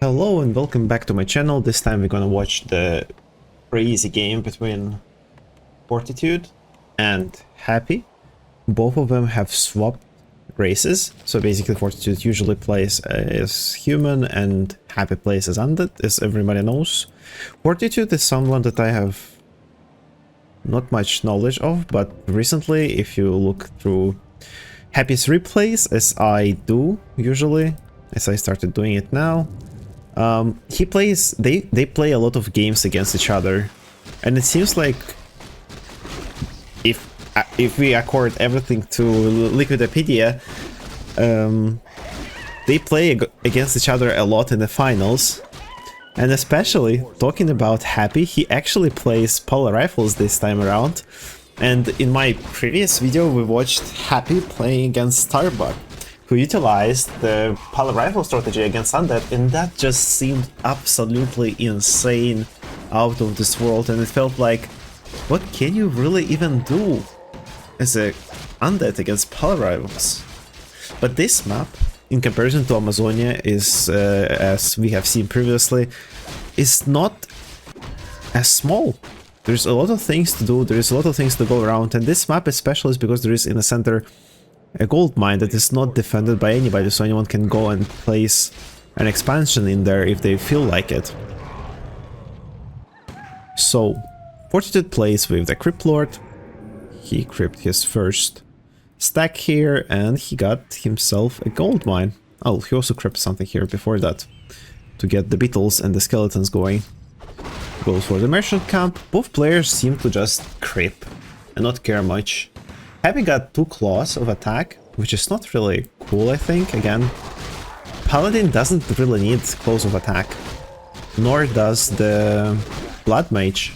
Hello and welcome back to my channel. This time we're gonna watch the crazy game between Fortitude and Happy. Both of them have swapped races, so basically Fortitude usually plays as human and Happy plays as undead, as everybody knows. Fortitude is someone that I have not much knowledge of, but recently, if you look through Happy's replays, as I do usually, as I started doing it now, they play a lot of games against each other, and it seems like if we accord everything to Liquidopedia, they play against each other a lot in the finals. And especially talking about Happy, he actually plays polar rifles this time around. And in my previous video we watched Happy playing against Starbuck, who utilized the polar rifle strategy against undead, and that just seemed absolutely insane, out of this world, and it felt like, what can you really even do as a undead against polar rifles? But this map, in comparison to Amazonia, is, as we have seen previously, is not as small. There's a lot of things to do, there's a lot of things to go around, and this map especially is because there is in the center a gold mine that is not defended by anybody, so anyone can go and place an expansion in there if they feel like it. So, Fortitude plays with the Crypt Lord. He crypt his first stack here, and he got himself a gold mine. Oh, he also crypt something here before that, to get the beetles and the skeletons going. Goes for the merchant camp. Both players seem to just creep and not care much. Happy got 2 claws of attack, which is not really cool, I think. Again, Paladin doesn't really need claws of attack, nor does the Blood Mage.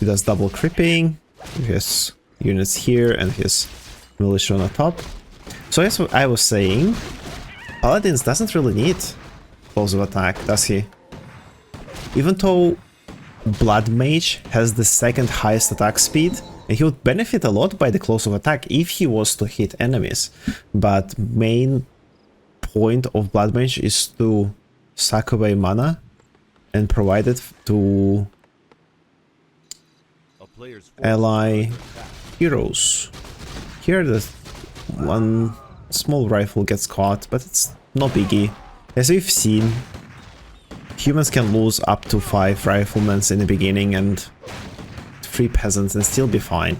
He does double creeping, his units here and his militia on the top. So as I was saying, Paladins doesn't really need claws of attack, does he? Even though Blood Mage has the second highest attack speed, and he would benefit a lot by the claws of attack if he was to hit enemies. But main point of Blood Mage is to suck away mana and provide it to ally heroes. Here the one small rifle gets caught, but it's no biggie. As we've seen, humans can lose up to 5 riflemen in the beginning and 3 peasants and still be fine.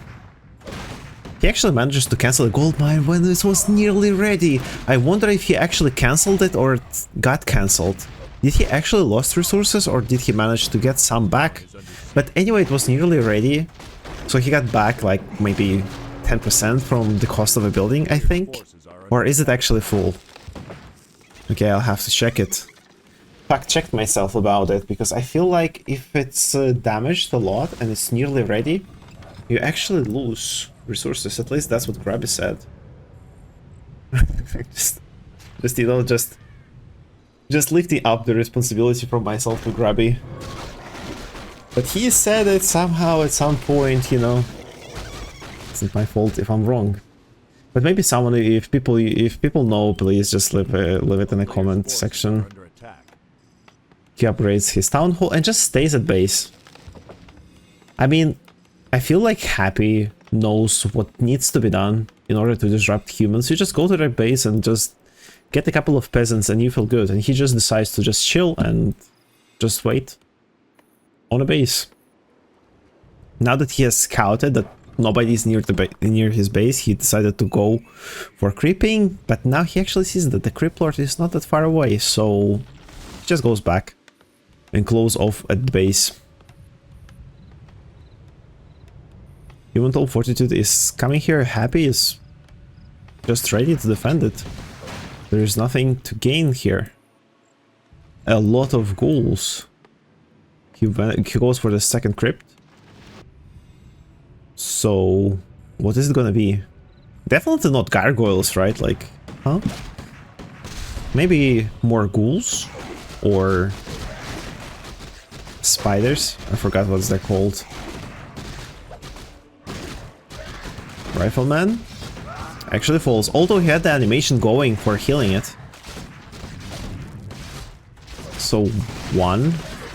He actually manages to cancel a gold mine when this was nearly ready. I wonder if he actually cancelled it or it got cancelled. Did he actually lost resources or did he manage to get some back? But anyway, it was nearly ready, so he got back like maybe 10% from the cost of a building, I think. Or is it actually full? Okay, I'll have to check it. Fact-checked myself about it, because I feel like if it's damaged a lot and it's nearly ready, you actually lose resources. At least that's what Grabby said. just you know, just lifting up the responsibility from myself to Grabby. But he said it somehow at some point, you know. It's not my fault if I'm wrong. But maybe someone, if people know, please just leave it in the comment section. He upgrades his town hall and just stays at base. I mean, I feel like Happy knows what needs to be done in order to disrupt humans. You just go to their base and just get a couple of peasants and you feel good. And he just decides to just chill and just wait on a base. Now that he has scouted that nobody's near his base, he decided to go for creeping. But now he actually sees that the Crypt Lord is not that far away, so he just goes back and close off at the base. Even though Fortitude is coming here, Happy is just ready to defend it. There is nothing to gain here. A lot of ghouls. He goes for the second crypt. So, what is it gonna be? Definitely not gargoyles, right? Like, huh? Maybe more ghouls? Or spiders? I forgot what they're called. Rifleman actually falls, although he had the animation going for healing it. So 1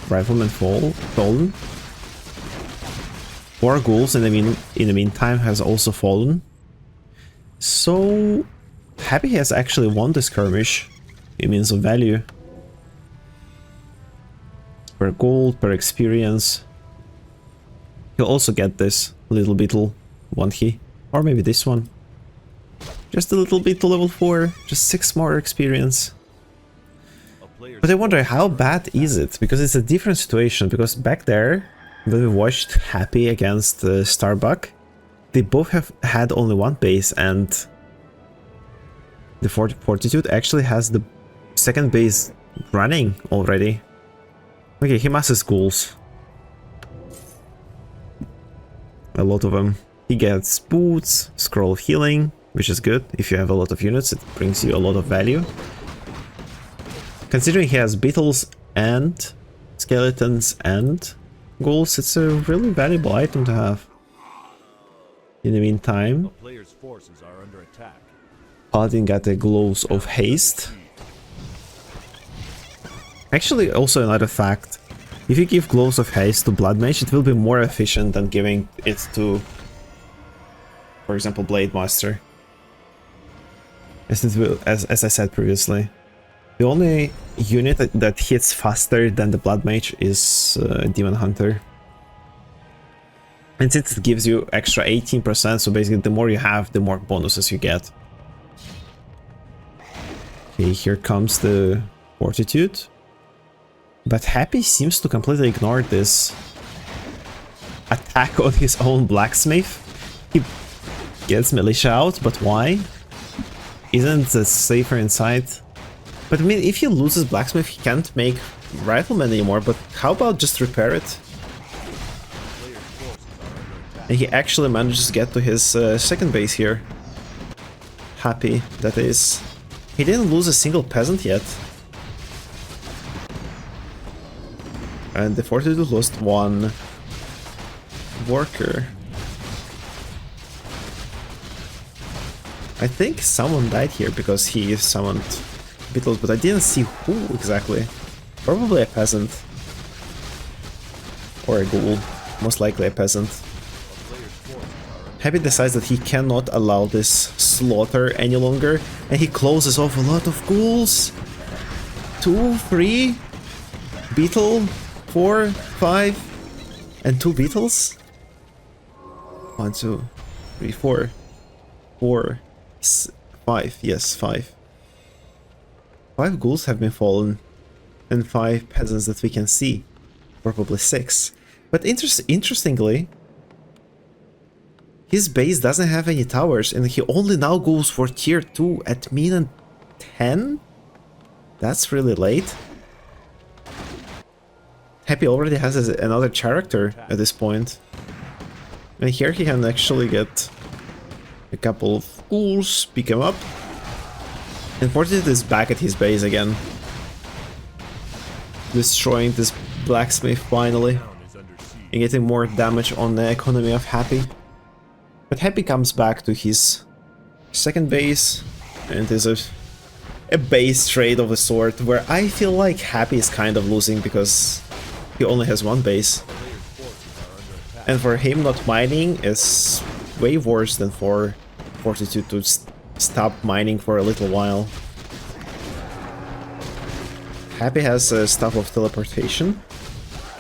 rifleman fallen. 4 ghouls in the meantime has also fallen. So Happy has actually won the skirmish in means of value. Per gold, per experience. He'll also get this little beetle, won't he? Or maybe this one. Just a little bit to level 4, just 6 more experience. But I wonder, how bad is it? Because it's a different situation, because back there, when we watched Happy against Starbuck, they both have had only 1 base, and the Fortitude actually has the 2nd base running already. Okay, he masses ghouls. A lot of them. He gets boots, scroll of healing, which is good. If you have a lot of units, it brings you a lot of value. Considering he has beetles and skeletons and ghouls, it's a really valuable item to have. In the meantime, Paladin got the Gloves of Haste. Actually, also another fact. If you give Gloves of Haste to Blood Mage, it will be more efficient than giving it to, for example, Blade Master. As I said previously. The only unit that hits faster than the Blood Mage is Demon Hunter. And since it gives you extra 18%, so basically the more you have, the more bonuses you get. Okay, here comes the Fortitude. But Happy seems to completely ignore this attack on his own blacksmith. He gets militia out, but why? Isn't it safer inside? But I mean, if he loses blacksmith, he can't make rifleman anymore, but how about just repair it? And he actually manages to get to his 2nd base here. Happy, that is. He didn't lose a single peasant yet. And the Fortitude lost 1 worker. I think someone died here because he summoned beetles, but I didn't see who exactly. Probably a peasant. Or a ghoul. Most likely a peasant. Happy decides that he cannot allow this slaughter any longer, and he closes off a lot of ghouls. 2, 3, beetle, 4, 5, and 2 beetles. 1, 2, 3, 4, 4, 5. Yes, 5. 5 ghouls have been fallen, and 5 peasants that we can see. Probably 6. But interestingly, his base doesn't have any towers, and he only now goes for tier 2 at min 10? That's really late. Happy already has another character at this point. And here he can actually get a couple of ghouls, pick him up. And Fortitude is back at his base again. Destroying this blacksmith finally. And getting more damage on the economy of Happy. But Happy comes back to his 2nd base. And there's a base trade of a sort where I feel like Happy is kind of losing because he only has 1 base. And for him not mining is way worse than for Fortitude to stop mining for a little while. Happy has a Staff of Teleportation.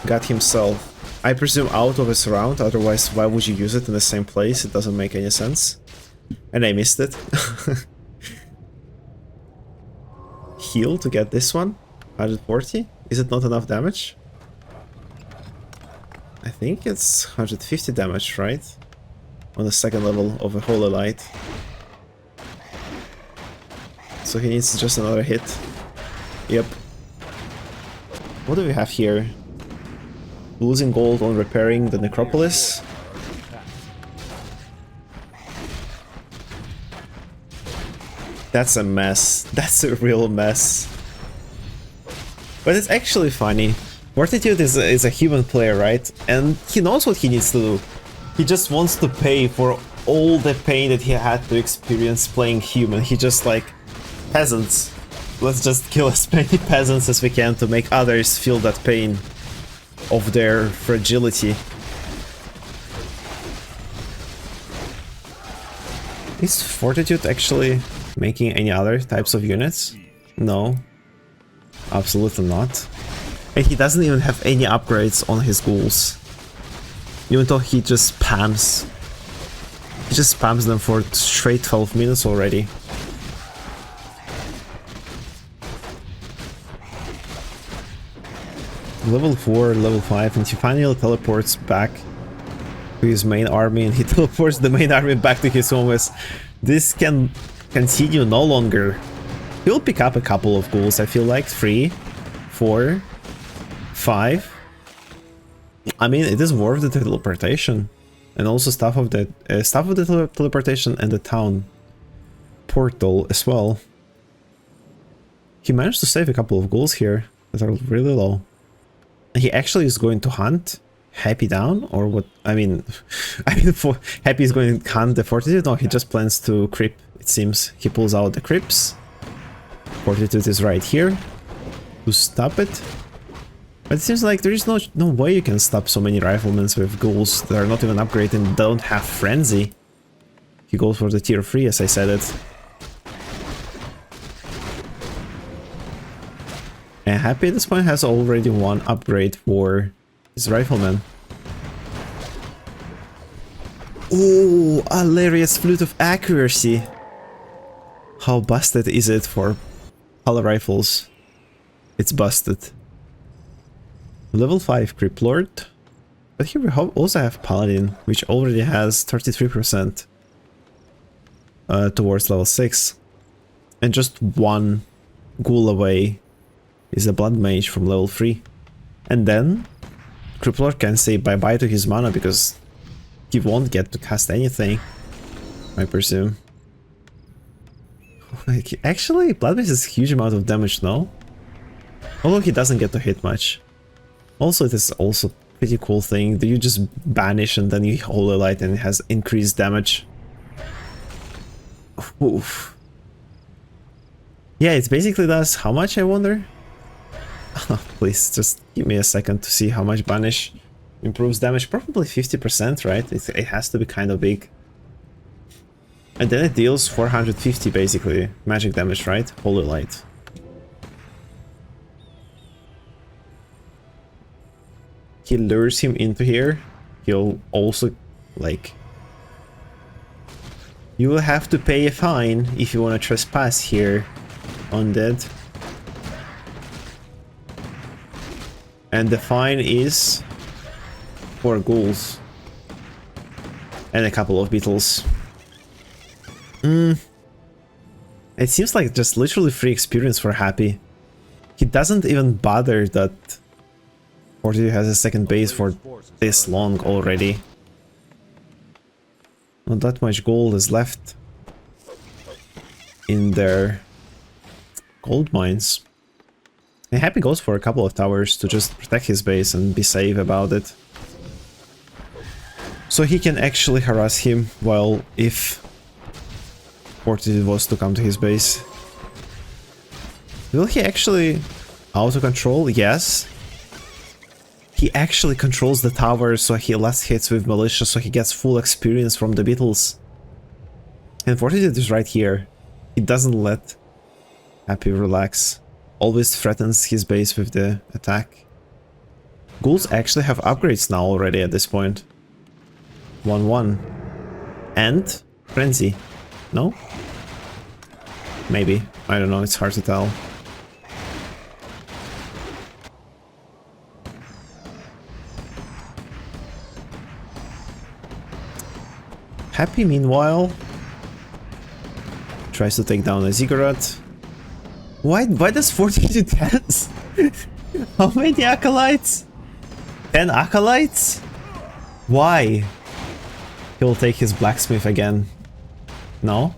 Got himself, I presume, out of his round, otherwise why would you use it in the same place? It doesn't make any sense. And I missed it. Heal to get this one. 140? Is it not enough damage? I think it's 150 damage, right? On the 2nd level of a Holy Light. So he needs just another hit. Yep. What do we have here? Losing gold on repairing the necropolis. That's a mess. That's a real mess. But it's actually funny. Fortitude is a human player, right? And he knows what he needs to do. He just wants to pay for all the pain that he had to experience playing human. He just like, peasants, Let's just kill as many peasants as we can to make others feel that pain of their fragility. Is Fortitude actually making any other types of units? No. Absolutely not. And he doesn't even have any upgrades on his ghouls. Even though he just spams. He just spams them for straight 12 minutes already. Level 4, level 5, and he finally teleports back to his main army, and he teleports the main army back to his home. This can continue no longer. He'll pick up a couple of ghouls, I feel like. 3, 4, 5. I mean, it is worth the teleportation. And also stuff of the teleportation and the town portal as well. He managed to save a couple of ghouls here that are really low. He actually is going to hunt Happy down, or what? I mean, for Happy is going to hunt the Fortitude. No, he just plans to creep. It seems he pulls out the creeps. Fortitude is right here to stop it. But it seems like there is no way you can stop so many riflemen with ghouls that are not even upgraded and don't have frenzy. He goes for the tier 3, as I said it. And Happy at this point has already one upgrade for his rifleman. Oh, hilarious Flute of Accuracy! How busted is it for Pala rifles? It's busted. Level 5 Creep Lord. But here we also have Paladin, which already has 33% towards level 6. And just one ghoul away is a Blood Mage from level 3. And then Creep Lord can say bye-bye to his mana because he won't get to cast anything, I presume. Actually, Blood Mage is a huge amount of damage, no? Although he doesn't get to hit much. Also, it is also a pretty cool thing that you just banish and then you Holy Light and it has increased damage. Oof. Yeah, it basically does how much, I wonder? Oh, please, just give me a second to see how much banish improves damage. Probably 50%, right? It has to be kind of big. And then it deals 450 basically magic damage, right? Holy Light. He lures him into here. He'll also, like... You will have to pay a fine if you want to trespass here, undead. And the fine is 4 ghouls. And a couple of beetles. It seems like just literally free experience for Happy. He doesn't even bother that Fortitude has a second base for this long already. Not that much gold is left in their gold mines. And Happy goes for a couple of towers to just protect his base and be safe about it. So he can actually harass him, while if Fortitude was to come to his base. Will he actually auto-control? Yes. He actually controls the tower, so he less hits with militia, so he gets full experience from the beetles. And Fortitude is right here. He doesn't let Happy relax. Always threatens his base with the attack. Ghouls actually have upgrades now already at this point. 1-1. And Frenzy. No? Maybe. I don't know, it's hard to tell. Happy, meanwhile, tries to take down a Ziggurat. Why does Fortitude dance? How many acolytes? 10 acolytes? Why? He'll take his blacksmith again. No?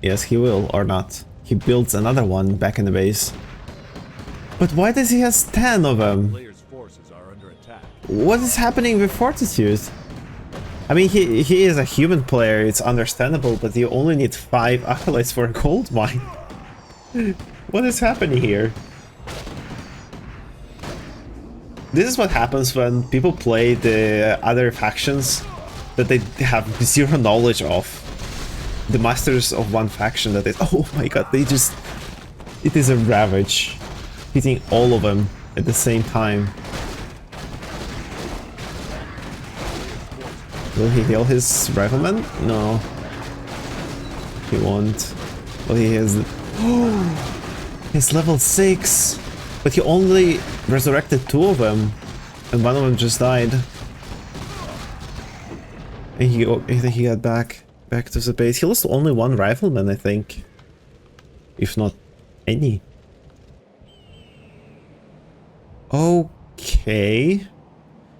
Yes, he will, or not. He builds another one back in the base. But why does he has 10 of them? What is happening with Fortitude? I mean, he is a human player, it's understandable, but you only need 5 acolytes for a gold mine. What is happening here? This is what happens when people play the other factions that they have zero knowledge of. The masters of one faction that is... Oh my god, they just... It is a ravage. Hitting all of them at the same time. Will he heal his rifleman? No. He won't. Well, he has... Oh! He's level 6! But he only resurrected 2 of them. And one of them just died. And he got back to the base. He lost only 1 rifleman, I think. If not any. Okay.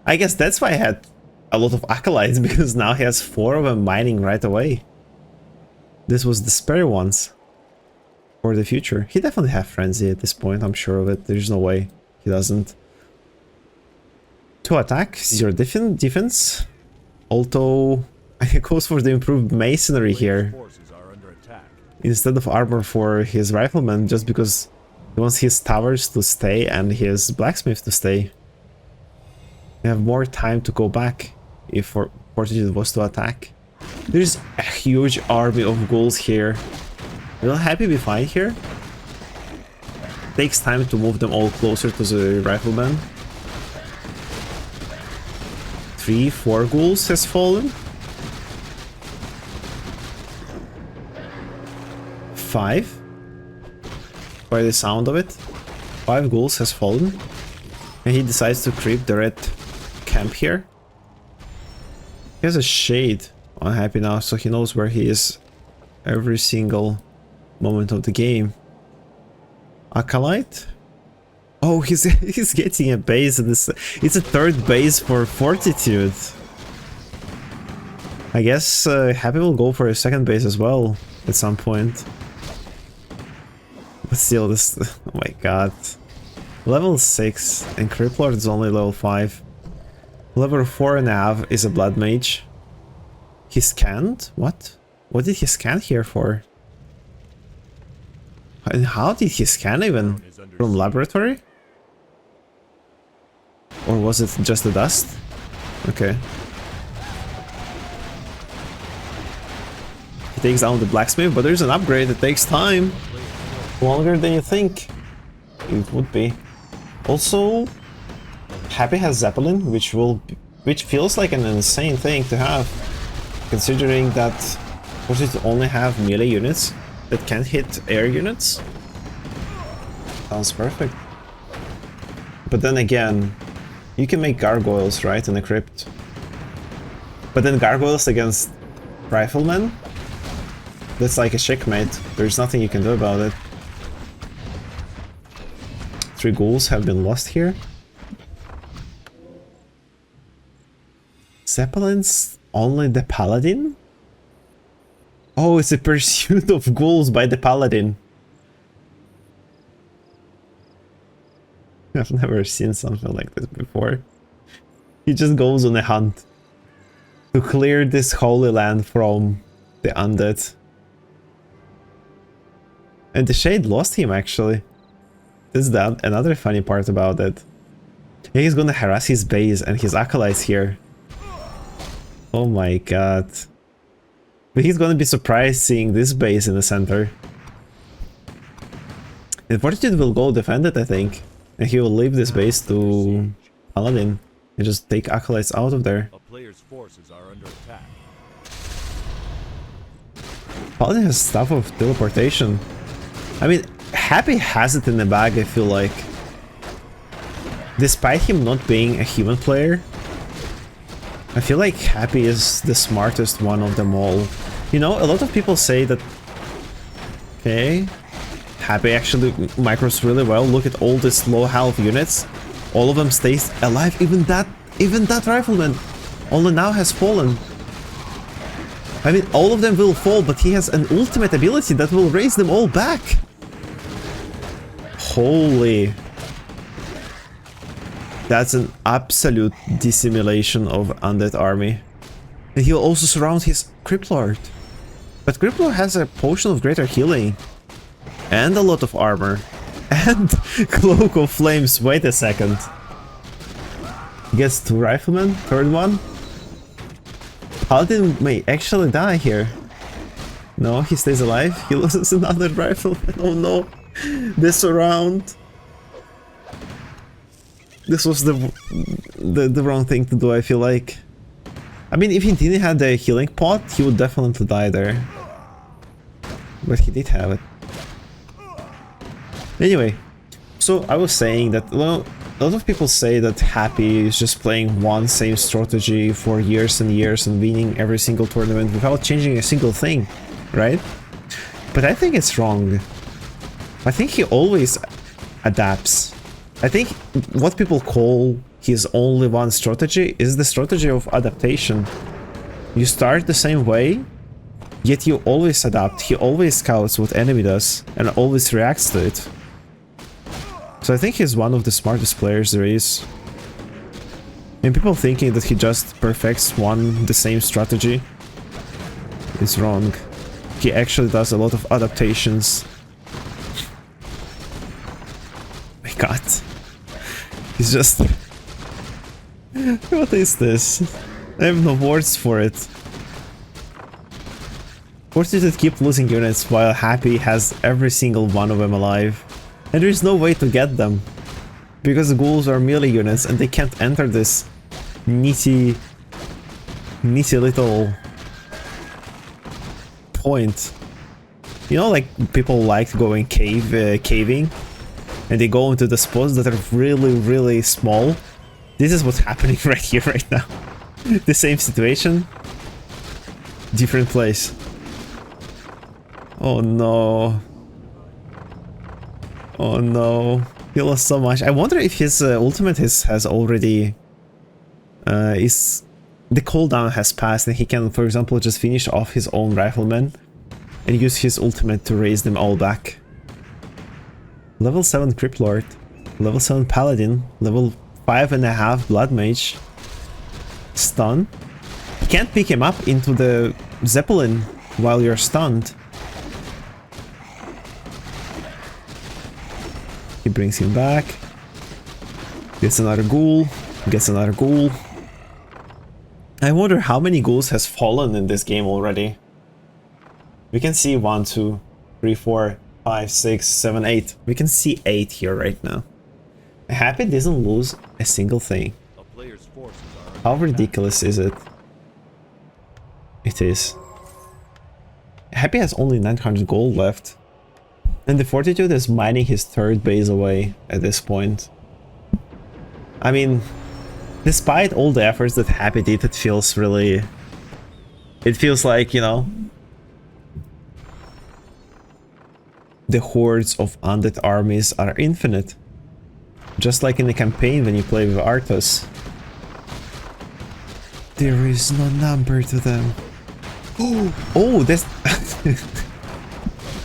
I guess that's why I had a lot of acolytes, because now he has 4 of them mining right away. This was the spare ones for the future. He definitely have frenzy at this point, I'm sure of it. There's no way he doesn't. 2 attack, 0 defense. Although I goes for the improved masonry here instead of armor for his rifleman, just because he wants his towers to stay and his blacksmith to stay. They have more time to go back if Fortitude was to attack. There's a huge army of ghouls here. Will Happy be fine here? Takes time to move them all closer to the rifleman. 3, 4 ghouls has fallen. 5. By the sound of it. 5 ghouls has fallen. And he decides to creep the red camp here. He has a shade on Happy now, so he knows where he is every single moment of the game. Acolyte? Oh, he's getting a base. It's a 3rd base for Fortitude. I guess Happy will go for a 2nd base as well at some point. But still, this... Oh my god. Level 6 and Crippler is only level 5. Level 4.5 is a Blood Mage. He scanned? What? What did he scan here for? And how did he scan even? From laboratory? Or was it just the dust? Okay. He takes down the blacksmith, but there's an upgrade that takes time. Longer than you think it would be. Also, Happy has Zeppelin, which feels like an insane thing to have, considering that Fortitude only have melee units that can't hit air units. Sounds perfect. But then again, you can make gargoyles, right, in a crypt. But then gargoyles against riflemen? That's like a checkmate. There's nothing you can do about it. 3 ghouls have been lost here. Zeppelin's only the paladin? Oh, it's a pursuit of ghouls by the paladin. I've never seen something like this before. He just goes on a hunt to clear this holy land from the undead. And the Shade lost him, actually. That's another funny part about it. He's gonna harass his base and his acolytes here. Oh my god. But he's gonna be surprised seeing this base in the center. And Fortitude will go defend it, I think. And he will leave this base to Paladin and just take acolytes out of there. Paladin has stuff of teleportation. I mean, Happy has it in the bag, I feel like. Despite him not being a human player, I feel like Happy is the smartest one of them all. You know, a lot of people say that... Okay... Happy actually micros really well. Look at all these low health units. All of them stays alive. Even that rifleman only now has fallen. I mean, all of them will fall, but he has an ultimate ability that will raise them all back. Holy... That's an absolute dissimulation of undead army. And he'll also surround his Cryptlord. But Cryptlord has a potion of greater healing. And a lot of armor. And Cloak of Flames, wait a second. Gets 2 riflemen, third one. Paladin may actually die here. No, he stays alive. He loses another rifleman. Oh no. This round. This was the wrong thing to do, I feel like. I mean, if he didn't have the healing pot, he would definitely die there. But he did have it. Anyway, so I was saying that, well, a lot of people say that Happy is just playing one same strategy for years and years and winning every single tournament without changing a single thing, right? But I think it's wrong. I think he always adapts. I think what people call his only one strategy is the strategy of adaptation. You start the same way, yet you always adapt. He always scouts what enemy does and always reacts to it. So I think he's one of the smartest players there is. And people thinking that he just perfects the same strategy is wrong. He actually does a lot of adaptations. My god. He's just... What is this? I have no words for it. Fortitude keep losing units while Happy has every single one of them alive. And there is no way to get them. Because the ghouls are melee units and they can't enter this nitty little point. You know, like people like going caving and they go into the spots that are really small. This is what's happening right here, right now. The same situation, different place. Oh no. Oh no. He lost so much. I wonder if his ultimate has already... the cooldown has passed and he can, for example, just finish off his own riflemen and use his ultimate to raise them all back. Level 7 Crypt Lord, level 7 Paladin, level 5.5 Blood Mage. Stun. You can't pick him up into the Zeppelin while you're stunned. He brings him back. Gets another ghoul. Gets another ghoul. I wonder how many ghouls has fallen in this game already. We can see 1, 2, 3, 4, 5, 6, 7, 8. We can see 8 here right now. Happy doesn't lose a single thing. How ridiculous is it? It is. Happy has only 900 gold left. And the Fortitude is mining his third base away at this point. I mean, despite all the efforts that Happy did, it feels really... It feels like, you know... The hordes of undead armies are infinite. Just like in the campaign when you play with Arthas. There is no number to them. Oh, that's...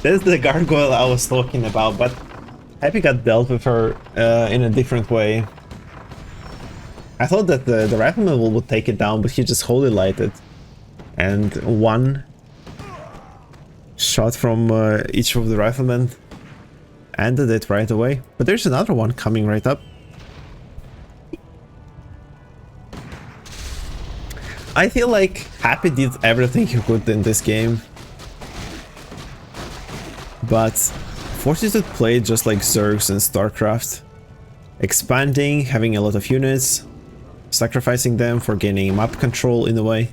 That's the gargoyle I was talking about, but Happy got dealt with her in a different way. I thought that the rifleman would take it down, but he just holy lighted. And one shot from each of the riflemen ended it right away. But there's another one coming right up. I feel like Happy did everything he could in this game. But Fortitude played just like Zergs and StarCraft. Expanding, having a lot of units, sacrificing them for gaining map control in a way.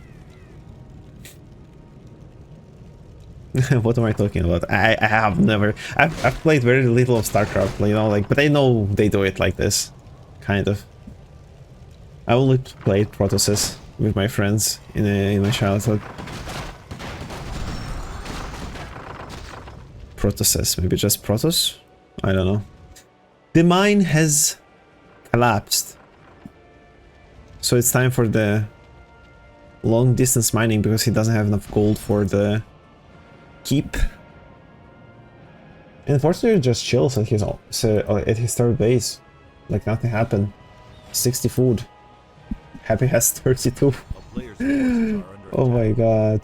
What am I talking about? I have never... I've played very little of StarCraft, you know, like, but I know they do it like this. Kind of. I only played Protoss with my friends in my childhood. Protoss, maybe just Protoss? I don't know. The mine has collapsed. So it's time for the long distance mining because he doesn't have enough gold for the keep. And Fortitude just chills at his third base. Like nothing happened. 60 food. Happy has 32. Oh my god.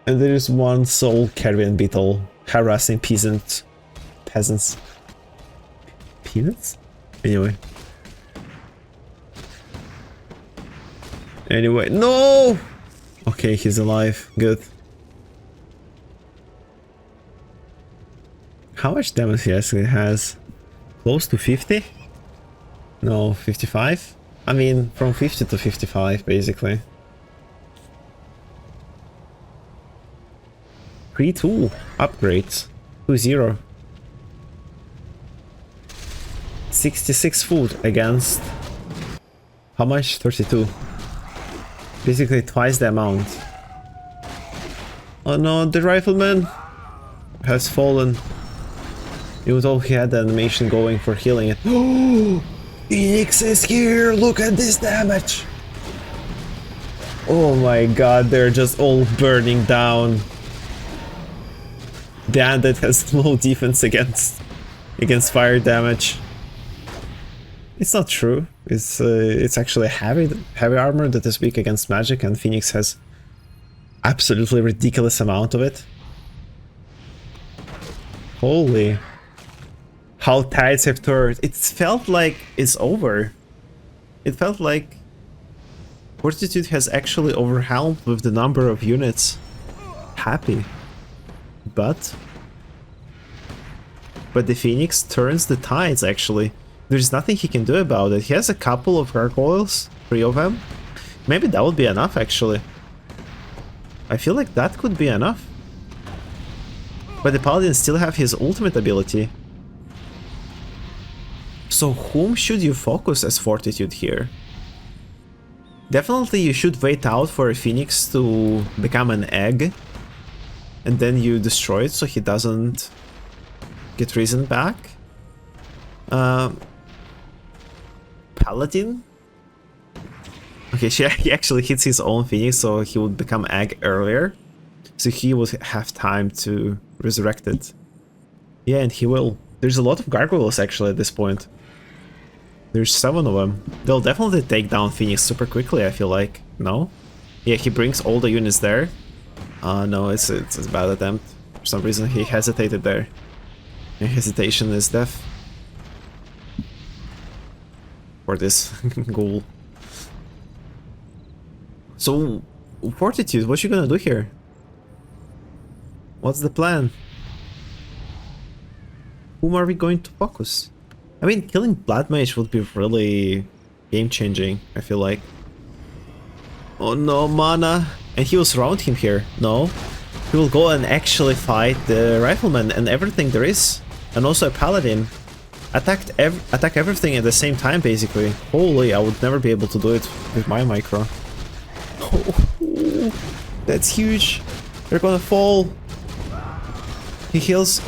And there is one soul carrion beetle harassing peasants. peanuts? Anyway. Anyway, no! Okay, he's alive. Good. How much damage he actually has? Close to 50? No, 55? I mean, from 50 to 55, basically. 3-2 upgrades. 2-0. 66 food against... How much? 32. Basically twice the amount. Oh no, the rifleman has fallen. Even though he had the animation going for healing it. Oh, Phoenix is here! Look at this damage! Oh my god, they're just all burning down. The undead has low defense against fire damage. It's not true. It's actually heavy armor that is weak against magic, and Phoenix has absolutely ridiculous amount of it. Holy. How tides have turned. It felt like it's over. It felt like Fortitude has actually overwhelmed with the number of units. Happy. But the Phoenix turns the tides, actually. There's nothing he can do about it. He has a couple of gargoyles, 3 of them. Maybe that would be enough, actually. I feel like that could be enough. But the Paladin still have his ultimate ability. So whom should you focus as Fortitude here? Definitely you should wait out for a Phoenix to become an egg. And then you destroy it so he doesn't get risen back. Paladin? Okay, he actually hits his own Phoenix, so he would become egg earlier. So he would have time to resurrect it. Yeah, and he will. There's a lot of gargoyles actually at this point. There's 7 of them. They'll definitely take down Phoenix super quickly, I feel like. No? Yeah, he brings all the units there. No, it's a bad attempt. For some reason he hesitated there. And hesitation is death. For this ghoul. So, Fortitude, what you gonna do here? What's the plan? Whom are we going to focus? I mean, killing Blood Mage would be really game-changing, I feel like. Oh no, mana! And he will surround him here. No. He will go and actually fight the Rifleman and everything there is. And also a Paladin. Attack everything at the same time, basically. Holy, I would never be able to do it with my micro. Oh, that's huge. They're gonna fall. He heals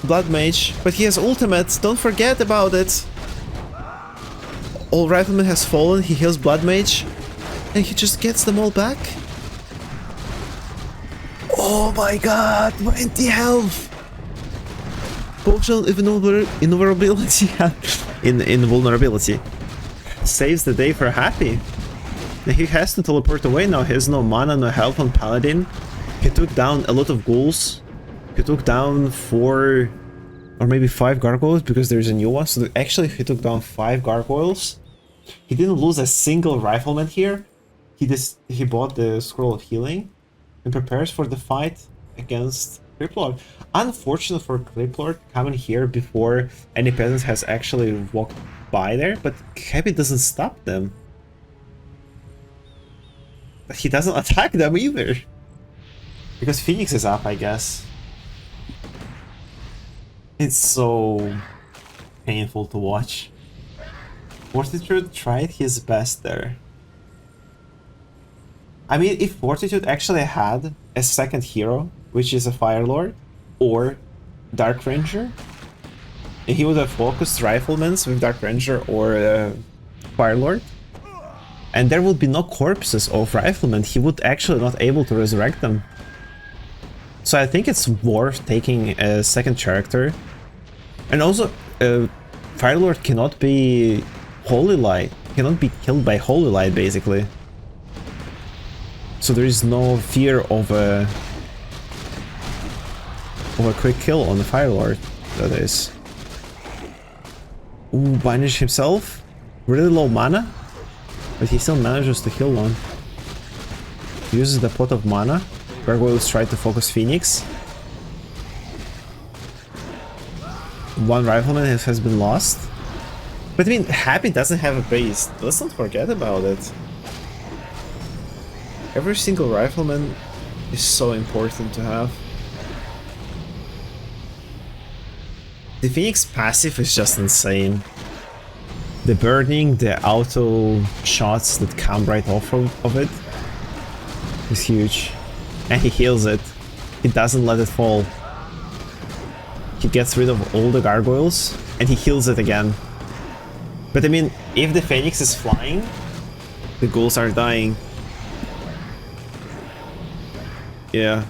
Blood Mage, but he has ultimates. Don't forget about it. All Rifleman has fallen. He heals Blood Mage, and he just gets them all back. Oh my god, 20 health. Potion invulnerability. Invulnerability saves the day for Happy. He has to teleport away now. He has no mana, no health on Paladin. He took down a lot of ghouls. He took down 4 or maybe 5 gargoyles because there's a new one. So actually he took down 5 gargoyles. He didn't lose a single rifleman here. He bought the Scroll of Healing and prepares for the fight against Criplord. Unfortunate for Criplord coming here before any peasants has actually walked by there, but Happy doesn't stop them. But he doesn't attack them either. Because Phoenix is up, I guess. It's so painful to watch. Fortitude tried his best there. I mean, if Fortitude actually had a second hero, which is a Fire Lord or Dark Ranger, and he would have focused Riflemen with Dark Ranger or Fire Lord, and there would be no corpses of Riflemen, he would actually not able to resurrect them. So I think it's worth taking a second character. And also, Firelord cannot be Holy Light, cannot be killed by Holy Light, basically. So there is no fear of a quick kill on the Firelord, that is. Ooh, banish himself. Really low mana, but he still manages to heal one. Uses the pot of mana. Gargoyles try to focus Phoenix. One rifleman has been lost. But I mean, Happy doesn't have a base. Let's not forget about it. Every single rifleman is so important to have. The Phoenix passive is just insane. The burning, the auto shots that come right off of it is huge. And he heals it. He doesn't let it fall. He gets rid of all the gargoyles and he heals it again. But I mean, if the Phoenix is flying, the ghouls are dying. Yeah.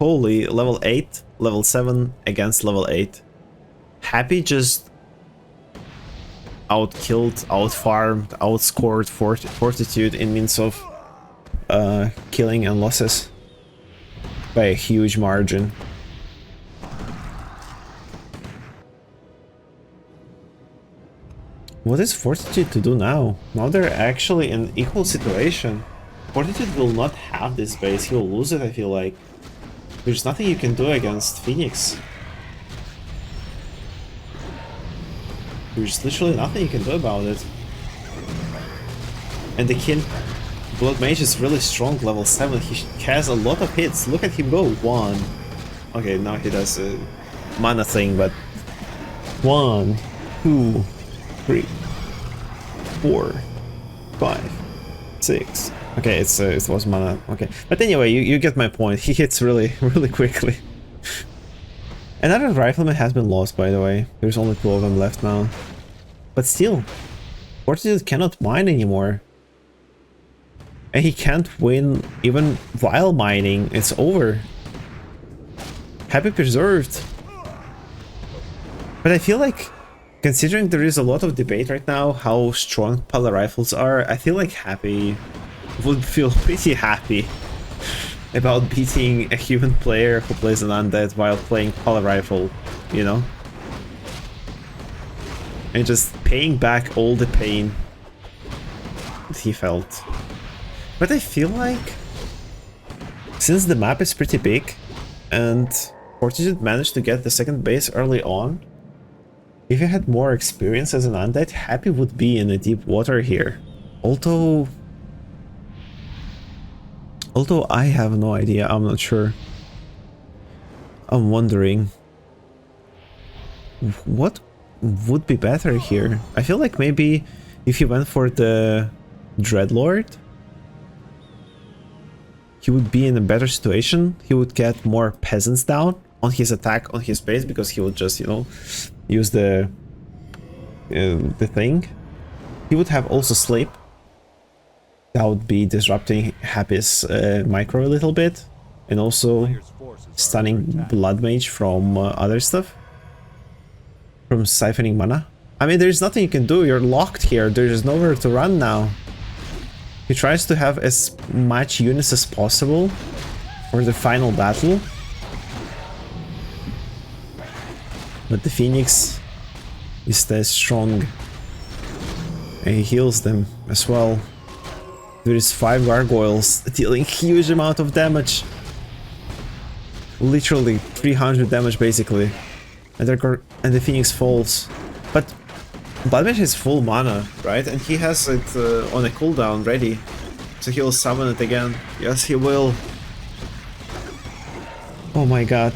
Holy, level 8, level 7 against level 8. Happy just outkilled, outfarmed, outscored Fortitude in means of killing and losses by a huge margin. What is Fortitude to do now? Now they're actually in equal situation. Fortitude will not have this base, he will lose it, I feel like. There's nothing you can do against Phoenix. There's literally nothing you can do about it. And the King Blood Mage is really strong, level 7. He has a lot of hits. Look at him go. 1. Okay, now he does a mana thing, but 1, 2, 3, 4, 5, 6. Okay, it was mana. Okay, but anyway, you get my point. He hits really quickly. Another rifleman has been lost, by the way. There's only 2 of them left now. But still, Fortitude cannot mine anymore. And he can't win even while mining. It's over. Happy preserved. But I feel like, considering there is a lot of debate right now how strong Pala rifles are, I feel like Happy would feel pretty happy about beating a human player who plays an undead while playing Pala rifle, you know? And just paying back all the pain that he felt. But I feel like, since the map is pretty big, and Fortitude managed to get the second base early on, if he had more experience as an undead, Happy would be in a deep water here. Although I have no idea, I'm not sure. I'm wondering what would be better here. I feel like maybe if he went for the Dreadlord, he would be in a better situation. He would get more peasants down on his attack on his base because he would just, you know, use the thing. He would have also sleep. That would be disrupting Happy's micro a little bit, and also stunning Blood Mage from other stuff, from siphoning mana. I mean, there's nothing you can do. You're locked here. There's nowhere to run now. He tries to have as much units as possible for the final battle, but the Phoenix is that strong, and he heals them as well. There is 5 gargoyles dealing huge amount of damage, literally 300 damage basically, and the Phoenix falls. But Bloodmage has full mana, right? And he has it on a cooldown ready, so he'll summon it again. Yes, he will. Oh my god.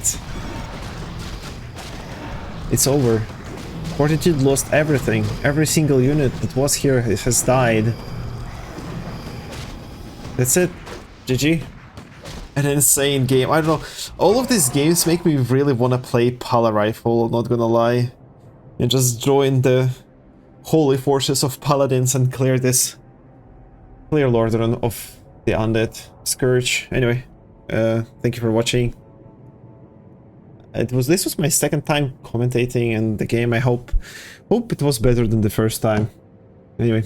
It's over. Fortitude lost everything. Every single unit that was here has died. That's it. GG. An insane game. I don't know. All of these games make me really want to play Pala Rifle, not gonna lie. And just join the holy forces of paladins and clear Lordran of the Undead Scourge. Anyway, thank you for watching. This was my second time commentating in the game. I hope it was better than the first time. Anyway,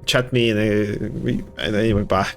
chat me and anyway, bye.